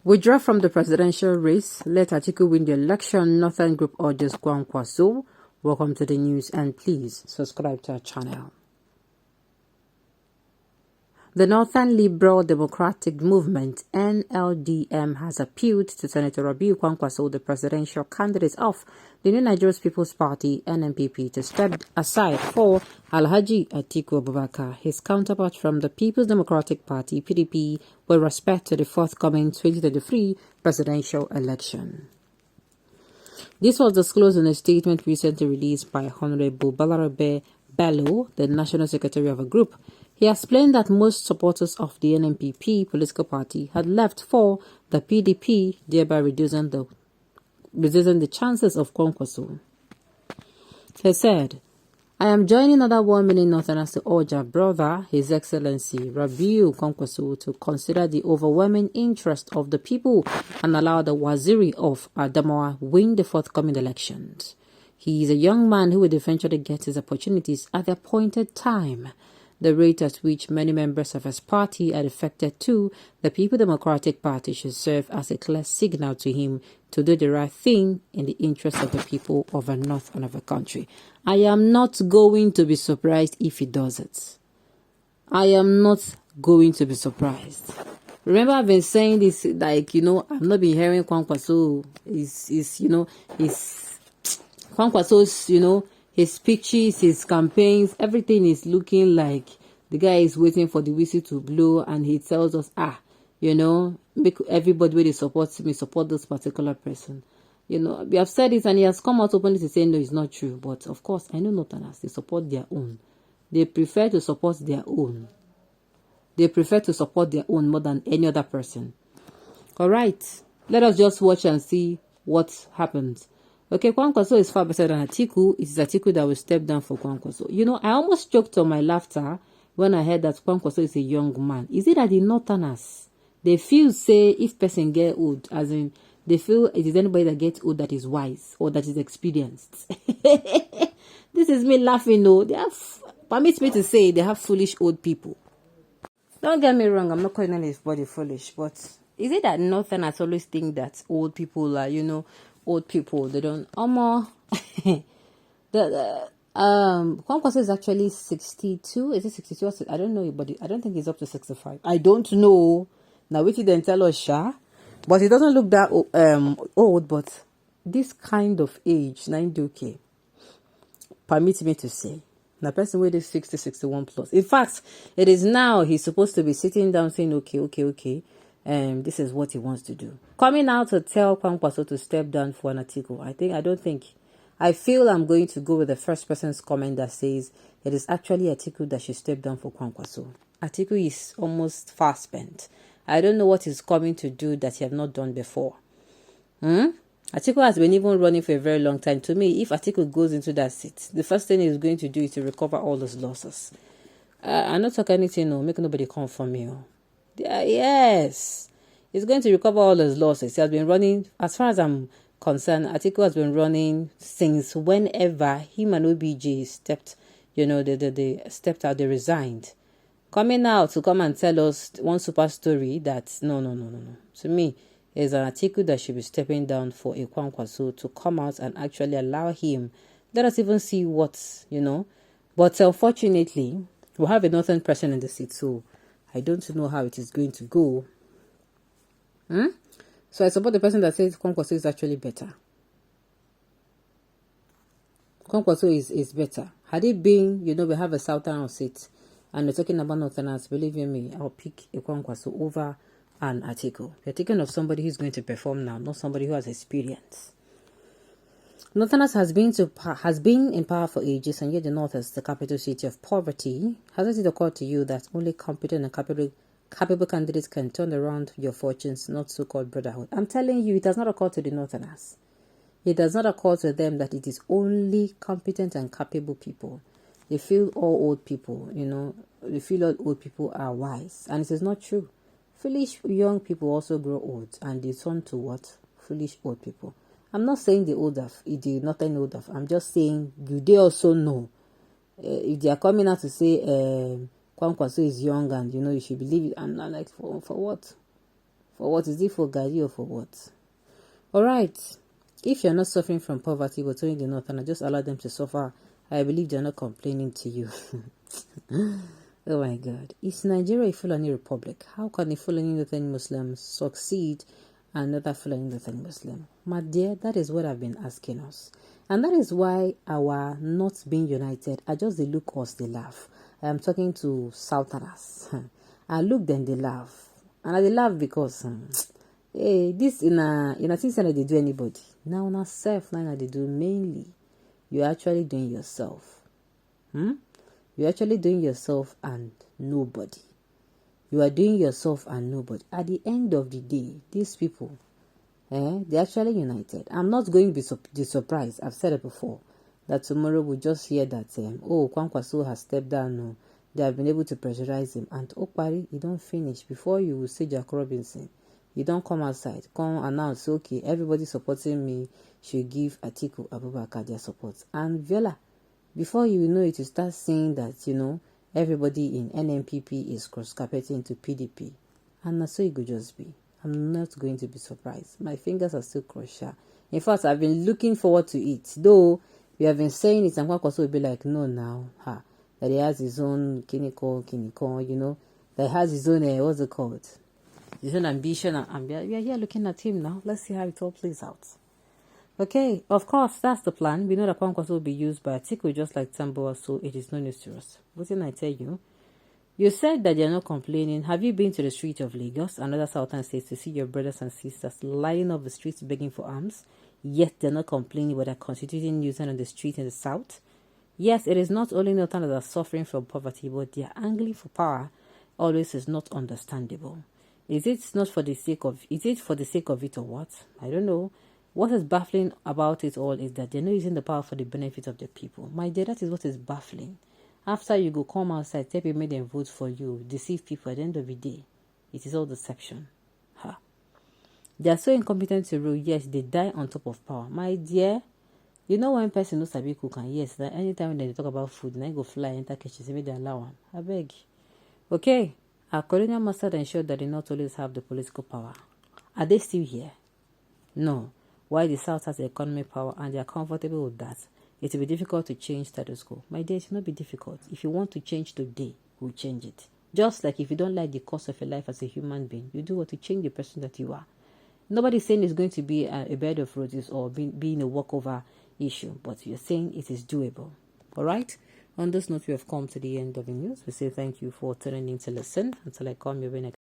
Withdraw from the presidential race. Let Atiku win the election. Northern Group urges Kwankwaso. Welcome to the news and please subscribe to our channel. The Northern Liberal Democratic Movement (NLDM) has appealed to Senator Rabiu Kwankwaso, the presidential candidate of the New Nigerian People's Party (NNPP), to step aside for Alhaji Atiku Abubakar, his counterpart from the People's Democratic Party (PDP), with respect to the forthcoming 2023 presidential election. This was disclosed in a statement recently released by Honorable Balarabe Bello, the National Secretary of a group. He explained that most supporters of the NNPP political party had left for the PDP, thereby reducing the chances of Kwankwaso. He said, "I am joining other 1 million Northerners to urge our brother, His Excellency Rabiu Kwankwaso, to consider the overwhelming interest of the people and allow the Waziri of Adamawa win the forthcoming elections. He is a young man who will eventually get his opportunities at the appointed time. The rate at which many members of his party are defected to the People Democratic Party should serve as a clear signal to him to do the right thing in the interest of the people of the north and of the country. I am not going to be surprised if he does it. I am not going to be surprised." Remember, I've been saying this, like, I've not been hearing Kwankwaso Kwankwaso's, his speeches, his campaigns, everything is looking like the guy is waiting for the whistle to blow, and he tells us, make everybody where they support me, support this particular person. We have said it, and he has come out openly to say, no, it's not true. But of course, I know Northerners, they support their own. They prefer to support their own. They prefer to support their own more than any other person. All right, let us just watch and see what happens. Okay, Kwankwaso is far better than Atiku. It is Atiku that will step down for Kwankwaso. I almost choked on my laughter when I heard that Kwankwaso is a young man. Is it that the Northerners, they feel, say, if person get old, as in, they feel it is anybody that gets old that is wise or that is experienced. This is me laughing, no. They have, permit me to say, they have foolish old people. Don't get me wrong, I'm not calling anybody foolish, but is it that Northerners always think that old people are, old people, they don't Kwankwaso is actually 62. Is it 62? I don't know, but I don't think he's up to 65. I don't know. Now which then tell us, but he doesn't look that old, but this kind of age, 90, okay. Permit me to say. The person with is 60, 61 plus. In fact, it is now he's supposed to be sitting down saying, okay. This is what he wants to do. Coming out to tell Kwankwaso to step down for an Atiku. I feel I'm going to go with the first person's comment that says it is actually Atiku that should step down for Kwankwaso. Atiku is almost far spent. I don't know what he's coming to do that he have not done before. Atiku has been even running for a very long time. To me, if Atiku goes into that seat, the first thing he's going to do is to recover all those losses. I'm not talking anything, no. Make nobody come for me. Yes, he's going to recover all his losses. He has been running, as far as I'm concerned, Atiku has been running since whenever him and OBJ stepped, they stepped out, they resigned. Coming out to come and tell us one super story that, no. To me, it's an Atiku that should be stepping down for a Kwankwaso to come out and actually allow him. Let us even see what, But unfortunately, we have a northern person in the seat, so I don't know how it is going to go. So I support the person that says Kwankwaso is actually better. Kwankwaso is better. Had it been, we have a southern seat, and we're talking about northerners, believe you me, I'll pick a Kwankwaso over an Atiku. We're thinking of somebody who's going to perform now, not somebody who has experience. Northerners has been in power for ages, and yet the North is the capital city of poverty. Hasn't it occurred to you that only competent and capable candidates can turn around your fortunes, not so-called brotherhood? I'm telling you, it does not occur to the Northerners. It does not occur to them that it is only competent and capable people. They feel all old people, they feel all old people are wise, and it is not true. Foolish young people also grow old, and they turn to what? Foolish old people. I'm not saying the old of, the nothing old of. I'm just saying, do they also know? If they are coming out to say, Kwankwaso is young and, you should believe it, I'm not like, for what? For what? Is it for Gadi or for what? Alright. If you're not suffering from poverty but only the north, and just allow them to suffer, I believe they're not complaining to you. Oh my God. Is Nigeria a Fulani republic? How can a Fulani Northern Muslim succeed and another Fulani Northern Muslim? My dear, that is what I've been asking us. And that is why our not being united, I just they look us, they laugh. I am talking to Southerners. I look them, they laugh. And they laugh because hey, this in a thing that they do anybody. Now not self, now they do mainly. You're actually doing yourself. You're actually doing yourself and nobody. You are doing yourself and nobody. At the end of the day, these people, they're actually united. I'm not going to be surprised. I've said it before. That tomorrow we'll just hear that, Kwankwaso has stepped down. No, they have been able to pressurize him. And Okpari, you don't finish. Before you will say Jack Robinson, you don't come outside. Come announce, okay, everybody supporting me should give Atiku Abubakar their support. And Viola, before you know it, you start seeing that, everybody in NMPP is cross-carpeting into PDP. And that's so it could just be. I'm not going to be surprised. My fingers are still crossed. In fact, I've been looking forward to it. Though, we have been saying it, and Kwankwaso will be like, no now. That he has his own kiniko, that he has his own, what's it called? His own ambition. And we are here looking at him now. Let's see how it all plays out. Okay, of course, that's the plan. We know that Kwankwaso will be used by Atiku just like Tamboa, so it is no news to us. What did I tell you? You said that you're not complaining. Have you been to the street of Lagos and other southern states to see your brothers and sisters lying off the streets begging for arms? Yet they're not complaining about their constituting nuisance on the street in the south. Yes, it is not only northern that are suffering from poverty, but their angling for power always is not understandable. Is it for the sake of it or what? I don't know. What is baffling about it all is that they're not using the power for the benefit of the people. My dear, that is what is baffling. After you go come outside, tell people make them vote for you, deceive people, at the end of the day, it is all deception. They are so incompetent to rule, yes, they die on top of power. My dear, you know one person knows sabi cook, and yes, that anytime they talk about food, they go fly enter kitchen, say make they allow them. I beg. Okay, our colonial masters ensured that they not always have the political power. Are they still here? No. Why the South has economic power and they are comfortable with that, it will be difficult to change status quo. My dear, it will not be difficult. If you want to change today, we'll change it. Just like if you don't like the cost of your life as a human being, you do what to change the person that you are. Nobody's saying it's going to be a bed of roses or being a walkover issue, but you're saying it is doable. All right? On this note, we have come to the end of the news. We say thank you for tuning in to listen. Until I come your way next.